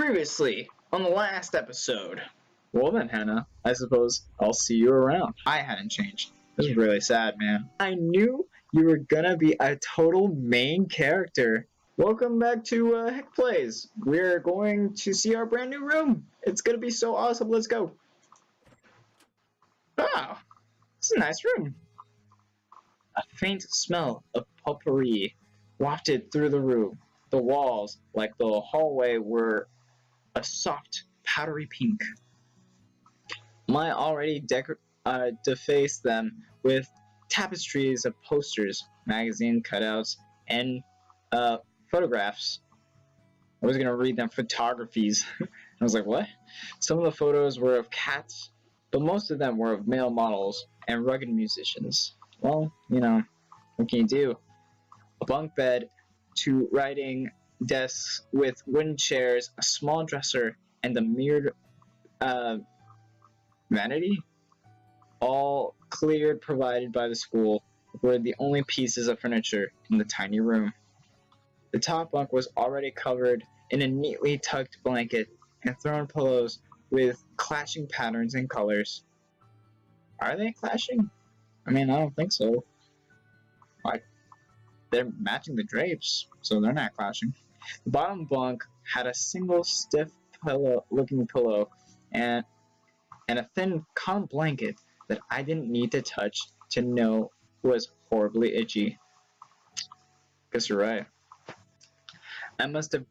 Previously, on the last episode. Well then, Hannah, I suppose I'll see you around. I hadn't changed. This is really sad, man. I knew you were gonna be a total main character. Welcome back to HEC-PLAYS. We're going to see our brand new room. It's gonna be so awesome. Let's go. Wow, this is a nice room. A faint smell of potpourri wafted through the room. The walls, like the hallway, were a soft, powdery pink. I already defaced them with tapestries of posters, magazine cutouts, and photographs. I was gonna read them photographies. I was like, what? Some of the photos were of cats, but most of them were of male models and rugged musicians. Well, you know, what can you do? A bunk bed, two writing desks with wooden chairs, a small dresser, and a mirrored vanity, all cleared provided by the school, were the only pieces of furniture in the tiny room. The top bunk was already covered in a neatly tucked blanket and thrown pillows with clashing patterns and colors. Are they clashing? I mean, I don't think so. Like, they're matching the drapes, so they're not clashing. The bottom bunk had a single stiff looking pillow and a thin cotton blanket that I didn't need to touch to know was horribly itchy. Guess you're right. I must have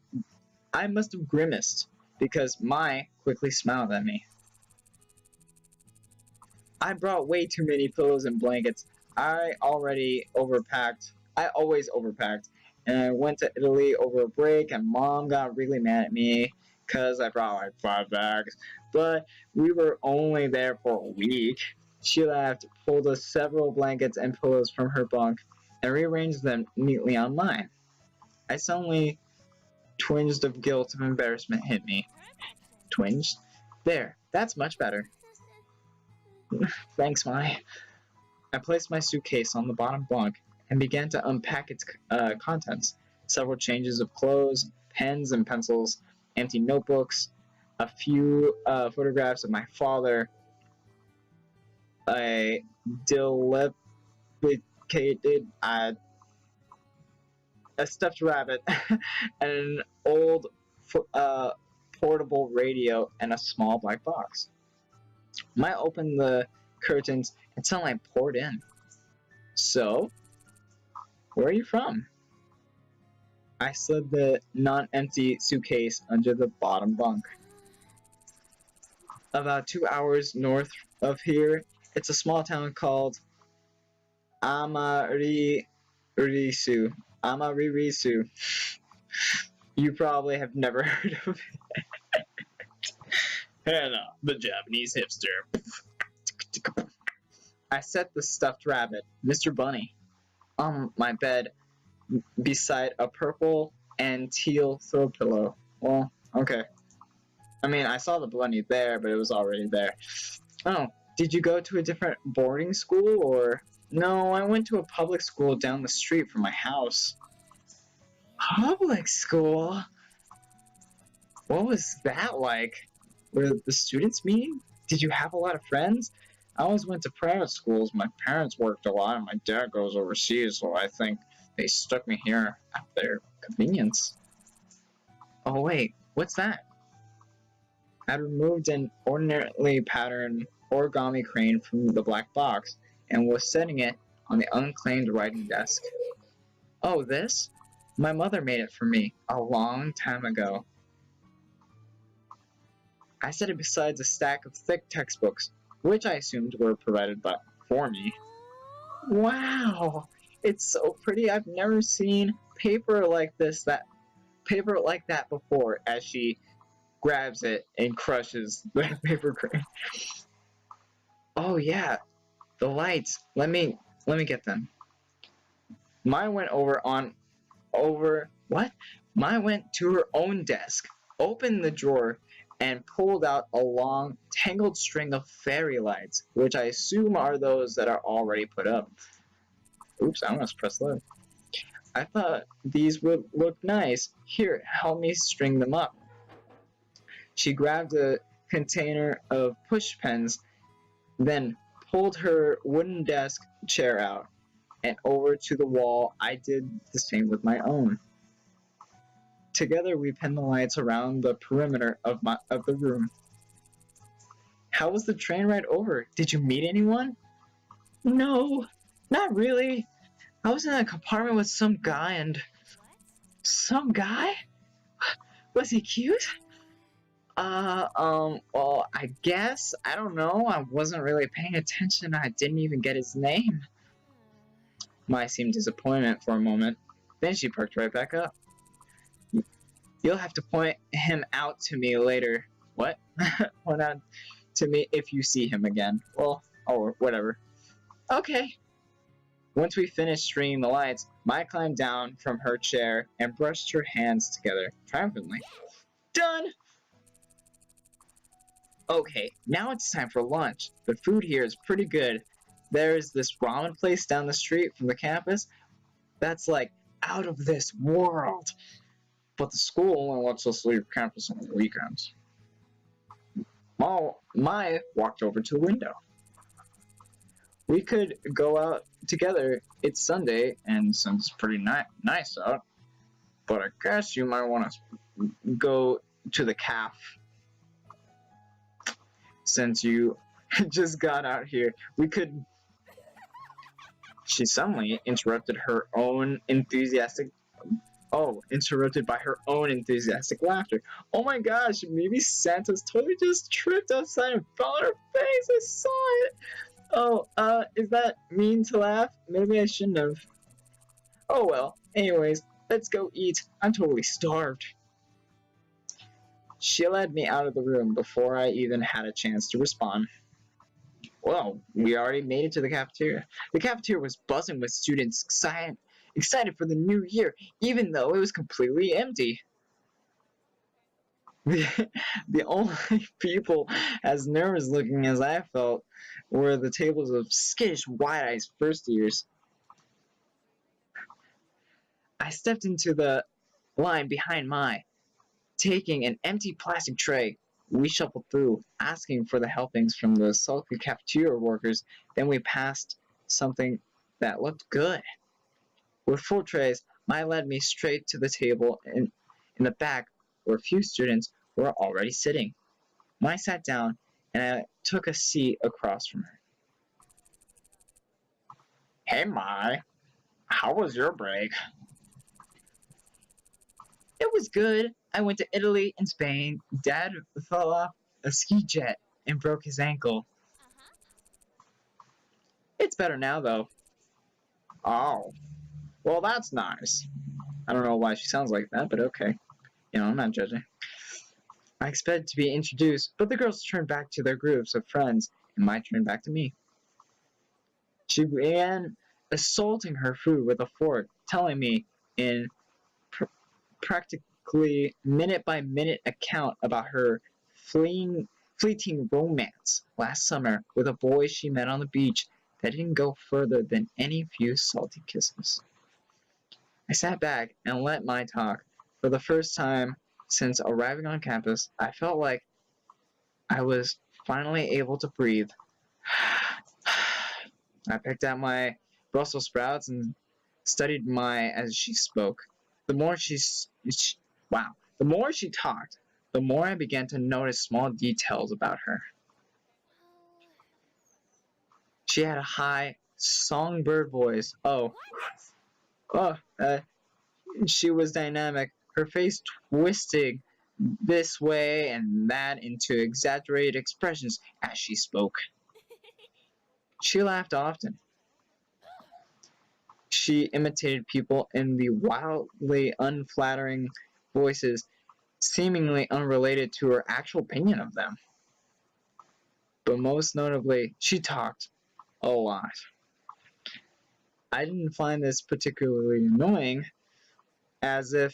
grimaced because Mai quickly smiled at me. I brought way too many pillows and blankets. I always overpacked, and I went to Italy over a break, and Mom got really mad at me because I brought like 5 bags, but we were only there for a week. She laughed, pulled us several blankets and pillows from her bunk, and rearranged them neatly on mine. I suddenly twinged of guilt and embarrassment hit me. Twinged? There, that's much better. Thanks, Mai. I placed my suitcase on the bottom bunk and began to unpack its contents. Several changes of clothes, pens and pencils, empty notebooks, a few photographs of my father, a stuffed rabbit, and an old portable radio, and a small black box. I opened the curtains and sunlight poured in. So, where are you from? I slid the non-empty suitcase under the bottom bunk. About 2 hours north of here, it's a small town called Amaririsu. You probably have never heard of it. Hannah, the Japanese hipster. I set the stuffed rabbit, Mr. Bunny, on my bed beside a purple and teal throw pillow. Well, okay. I mean, I saw the bunny there, but it was already there. Oh, did you go to a different boarding school, or? No, I went to a public school down the street from my house. Public school? What was that like? Were the students mean? Did you have a lot of friends? I always went to private schools. My parents worked a lot, and my dad goes overseas, so I think they stuck me here at their convenience. Oh wait, what's that? I removed an ordinarily patterned origami crane from the black box and was setting it on the unclaimed writing desk. Oh, this? My mother made it for me a long time ago. I set it beside a stack of thick textbooks, which I assumed were provided for me. Wow! It's so pretty. I've never seen paper like that before, as she grabs it and crushes the paper crane. Oh yeah, the lights. Let me get them. Mine went Mine went to her own desk, opened the drawer, and pulled out a long, tangled string of fairy lights, which I assume are those that are already put up. Oops, I almost pressed load. I thought these would look nice. Here, help me string them up. She grabbed a container of push pens, then pulled her wooden desk chair out and over to the wall. I did the same with my own. Together we pinned the lights around the perimeter of the room. How was the train ride over? Did you meet anyone? No, not really. I was in a compartment with some guy and... Some guy? Was he cute? Well, I guess. I don't know. I wasn't really paying attention. I didn't even get his name. Mai seemed disappointed for a moment. Then she perked right back up. You'll have to point him out to me later. What? Point out to me if you see him again. Well, or whatever. Okay. Once we finished stringing the lights, Mai climbed down from her chair and brushed her hands together triumphantly. Done! Okay, now it's time for lunch. The food here is pretty good. There's this ramen place down the street from the campus that's like out of this world. But the school only lets us leave campus on the weekends. Mai walked over to the window. We could go out together. It's Sunday, and since it's pretty nice out, but I guess you might want to go to the caf. Since you just got out here, we could... She suddenly interrupted by her own enthusiastic laughter. Oh my gosh, maybe Santa's totally just tripped outside and fell on her face. I saw it. Oh, is that mean to laugh? Maybe I shouldn't have. Oh well, anyways, let's go eat. I'm totally starved. She led me out of the room before I even had a chance to respond. Well, we already made it to the cafeteria. The cafeteria was buzzing with students excited for the new year, even though it was completely empty. The only people as nervous looking as I felt were the tables of skittish, wide-eyed first years. I stepped into the line behind Mai, taking an empty plastic tray. We shuffled through, asking for the helpings from the sulky cafeteria workers. Then we passed something that looked good. With full trays, Mai led me straight to the table in the back where a few students were already sitting. Mai sat down, and I took a seat across from her. Hey Mai, how was your break? It was good. I went to Italy and Spain. Dad fell off a ski jet and broke his ankle. It's better now, though. Oh, well, that's nice. I don't know why she sounds like that, but okay. You know, I'm not judging. I expected to be introduced, but the girls turned back to their groups of friends, and Mai turned back to me. She began assaulting her food with a fork, telling me in practically minute-by-minute account about her fleeting romance last summer with a boy she met on the beach that didn't go further than any few salty kisses. I sat back and let Mai talk. For the first time since arriving on campus, I felt like I was finally able to breathe. I picked out my Brussels sprouts and studied Mai as she spoke. The more she talked, the more I began to notice small details about her. She had a high, songbird voice. She was dynamic, her face twisting this way and that into exaggerated expressions as she spoke. She laughed often. She imitated people in the wildly unflattering voices, seemingly unrelated to her actual opinion of them. But most notably, she talked a lot. I didn't find this particularly annoying, as it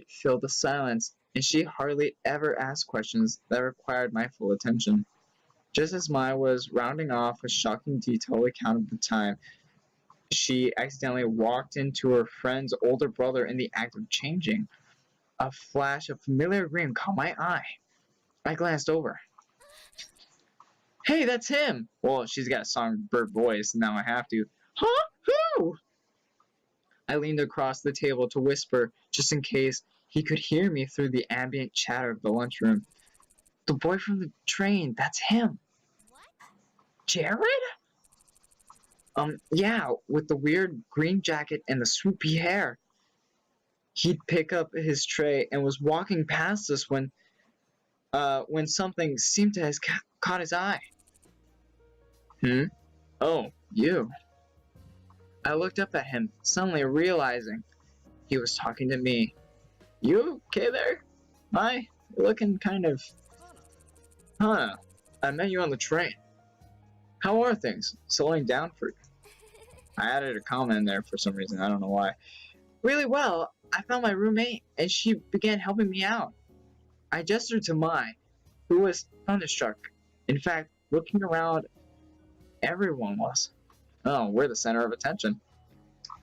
filled the silence, and she hardly ever asked questions that required my full attention. Just as Mai was rounding off a shocking detailed account of the time she accidentally walked into her friend's older brother in the act of changing, A flash of familiar green caught my eye. I glanced over. Hey, that's him! Well, she's got a songbird voice, now I have to. Huh? Who? I leaned across the table to whisper, just in case he could hear me through the ambient chatter of the lunchroom. The boy from the train, that's him. Jared? Yeah, with the weird green jacket and the swoopy hair. He'd pick up his tray and was walking past us when something seemed to have caught his eye. Oh, you. I looked up at him, suddenly realizing he was talking to me. You okay there? Hi, you're looking kind of... Huh, I met you on the train. How are things? Slowing down for you? I added a comment in there for some reason, I don't know why. Really well. I found my roommate and she began helping me out. I gestured to Mai, who was thunderstruck. In fact, looking around, everyone was. Oh, we're the center of attention.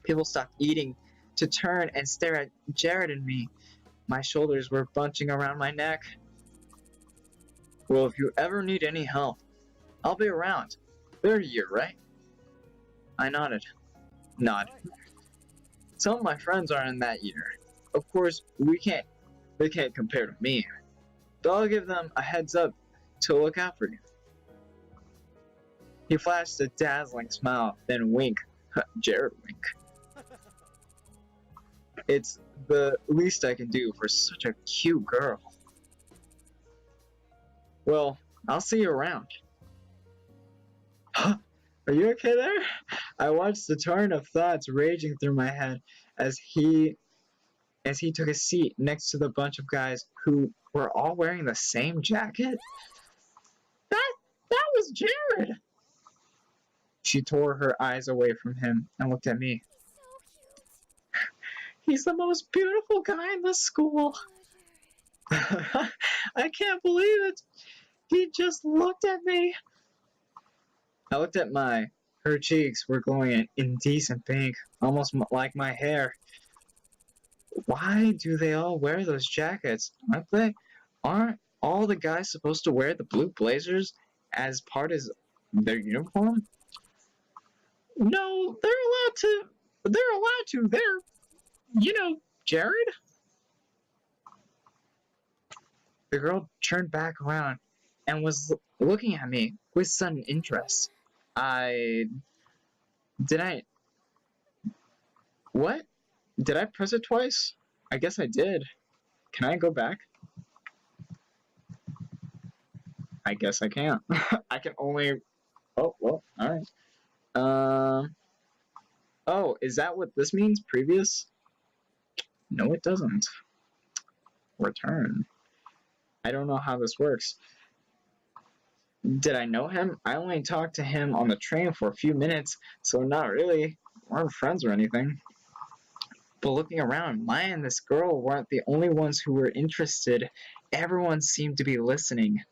People stopped eating to turn and stare at Jared and me. My shoulders were bunching around my neck. Well, if you ever need any help, I'll be around. Third year, right? I nodded. Some of my friends are in that year. Of course, they can't compare to me. But I'll give them a heads up to look out for you. He flashed a dazzling smile, then wink. Jared wink. It's the least I can do for such a cute girl. Well, I'll see you around. Are you okay there? I watched the torrent of thoughts raging through my head as he took a seat next to the bunch of guys who were all wearing the same jacket. That was Jared! She tore her eyes away from him and looked at me. He's the most beautiful guy in the school. I can't believe it. He just looked at me. I looked at Mai. Her cheeks were glowing an indecent pink, almost like my hair. Why do they all wear those jackets? Aren't all the guys supposed to wear the blue blazers as part of their uniform? No, they're allowed to. Jared? The girl turned back around and was looking at me with sudden interest. What? Did I press it twice? I guess I did. Can I go back? I guess I can't. I can only... Oh, well, alright. Oh, is that what this means? Previous? No, it doesn't. Return. I don't know how this works. Did I know him? I only talked to him on the train for a few minutes, so not really. We weren't friends or anything. But looking around, Maya and this girl weren't the only ones who were interested. Everyone seemed to be listening.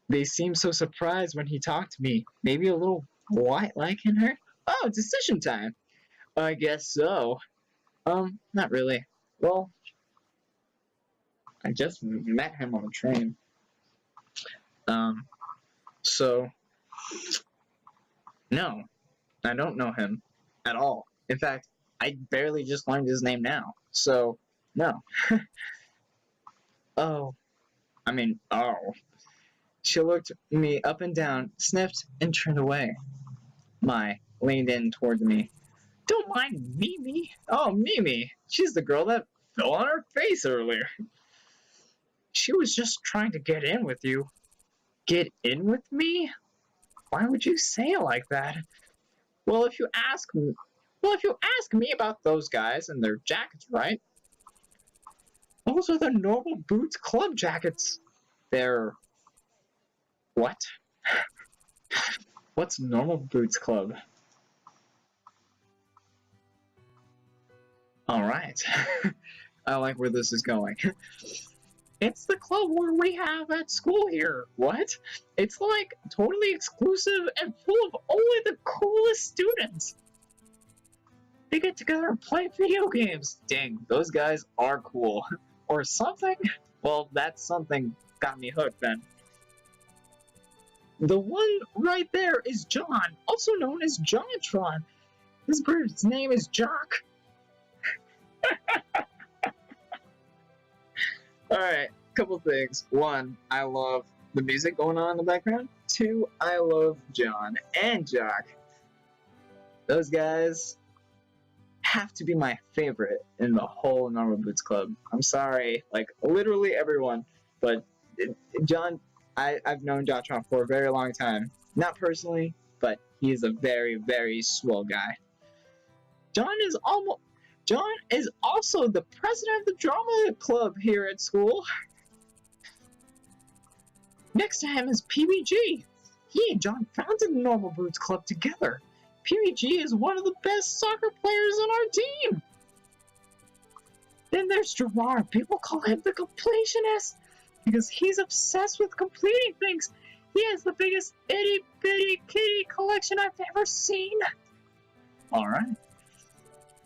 They seemed so surprised when he talked to me. Maybe a little white-like in her? Oh, decision time! I guess so. Not really. Well, I just met him on the train. So, no, I don't know him at all. In fact, I barely just learned his name now. So, no. Oh. She looked me up and down, sniffed, and turned away. Mai leaned in toward me. Don't mind Mimi. Oh, Mimi. She's the girl that fell on her face earlier. She was just trying to get in with you. Get in with me? Why would you say it like that? Well, if you ask me about those guys and their jackets, right? Those are the Normal Boots Club jackets. They're... What? What's Normal Boots Club? Alright. I like where this is going. It's the club where we have at school here. What? It's like totally exclusive and full of only the coolest students. They get together and play video games. Dang, those guys are cool. Or something. Well, that something got me hooked then. The one right there is John, also known as Jontron. This bird's name is Jock. Alright, couple things. One, I love the music going on in the background. Two, I love John and Jock. Those guys have to be my favorite in the whole Normal Boots Club. I'm sorry, like literally everyone, but John, I've known Jontron for a very long time. Not personally, but he is a very, very swell guy. John is also the president of the drama club here at school. Next to him is PBG. He and John founded the Normal Boots Club together. PBG is one of the best soccer players on our team. Then there's Gerard. People call him the completionist because he's obsessed with completing things. He has the biggest itty bitty kitty collection I've ever seen. Alright.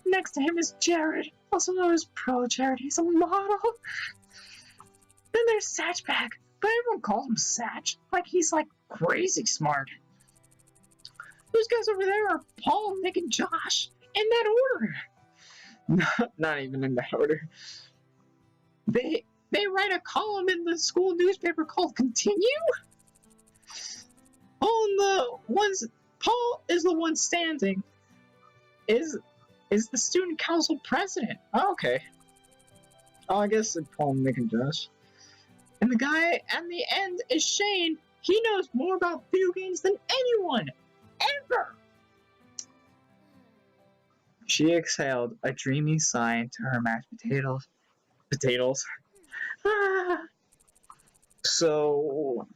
Next to him is Jared, also known as Pro Jared. He's a model. Then there's Satchback, but everyone calls him Satch, like he's like crazy smart. Those guys over there are Paul, Nick, and Josh, in that order. Not even in that order. They write a column in the school newspaper called Continue. Paul is the one standing. Is the student council president. Oh, okay. Oh, I guess it's Paul, Nick, and Josh. And the guy at the end is Shane. He knows more about video games than anyone, ever. She exhaled a dreamy sigh into her mashed potatoes. Ah. So,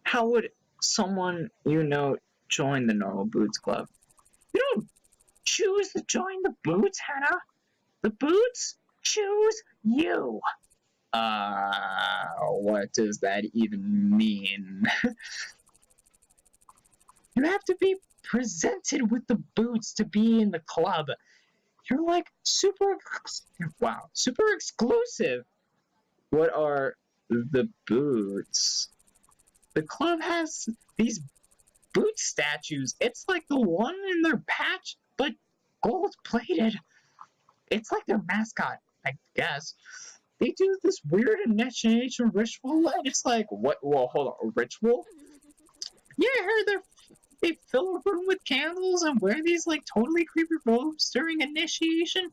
how would someone you know join the Normal Boots Club? You don't choose to join the Boots, Hannah. The Boots choose you. What does that even mean? You have to be presented with the boots to be in the club. You're like super exclusive. What are the boots? The club has these boot statues. It's like the one in their patch, but gold-plated. It's like their mascot, I guess. They do this weird initiation ritual, and it's like, what? Well, hold on, a ritual? Yeah, I heard they fill a room with candles and wear these like totally creepy robes during initiation.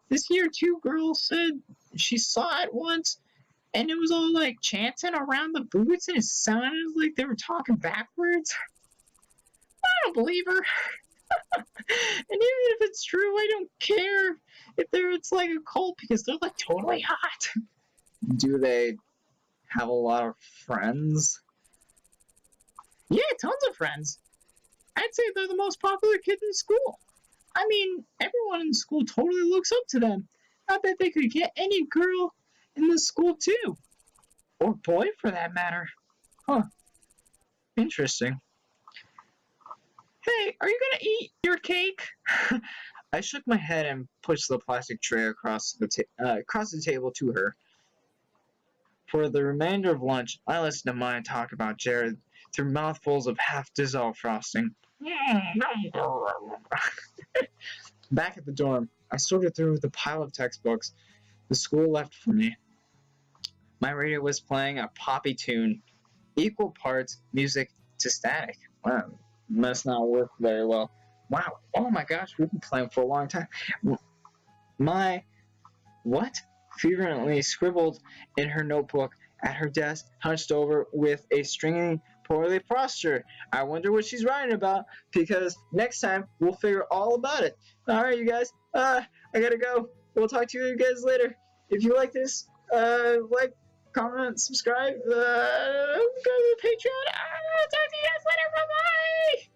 This year, two girls said she saw it once, and it was all like chanting around the boots, and it sounded like they were talking backwards. I don't believe her. And even if it's true, I don't care if it's like a cult because they're like totally hot. Do they have a lot of friends? Yeah, tons of friends. I'd say they're the most popular kid in school. I mean, everyone in school totally looks up to them. I bet they could get any girl in the school too. Or boy for that matter. Huh. Interesting. Hey, are you gonna eat your cake? I shook my head and pushed the plastic tray across the table to her. For the remainder of lunch, I listened to Maya talk about Jared through mouthfuls of half-dissolved frosting. Back at the dorm, I sorted through the pile of textbooks the school left for me. My radio was playing a poppy tune, equal parts music to static. Wow, must not work very well. Wow, oh my gosh, we've been playing for a long time. What? Fervently scribbled in her notebook at her desk, hunched over with a stringy, poorly posture. I wonder what she's writing about, because next time we'll figure all about it. Alright, you guys, I gotta go. We'll talk to you guys later. If you like this, like, comment, subscribe, go to the Patreon. I'll talk to you guys later. Bye-bye!